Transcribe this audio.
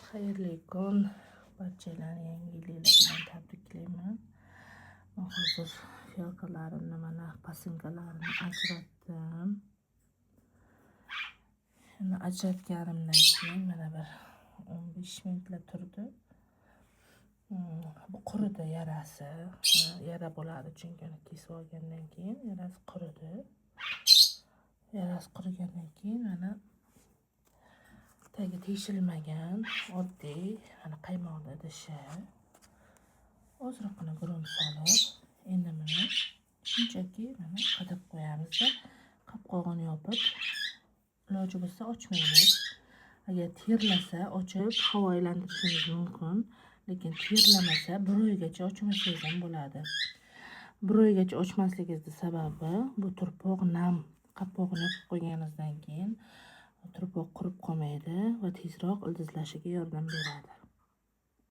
Xayrli kun. Barchalarni yangi yillar bilan tabriklayman. Hozir fiyokalarimni mana pasinkalarimni ajratdim. Shuni ajratganimdan keyin mana bir 15 minutlab turdi. Bu quridi yarasi. Yara bo'ladi chunki uni kesib olgandan keyin yarasi quridi. Yarasi qurigandan keyin mana tagi teshilmagan oddiy mana qaymoqli idishi. Ozroqgina grum solib, endi buni shunchaki mana qadab qo'yamiz-da, qopqog'ini yopib, iloji bo'lsa ochmaymiz. Agar terlasa ochib havo aylantirishingiz mumkin, lekin terlamasa bir oygacha ochmasangiz ham bo'ladi. Bir oygacha ochmasligingizning sababi bu turpoq nam. Qopqog'ini yopib qo'yganingizdan keyin turpoq qurib qolmaydi va tezroq ildizlashiga yordam beradi.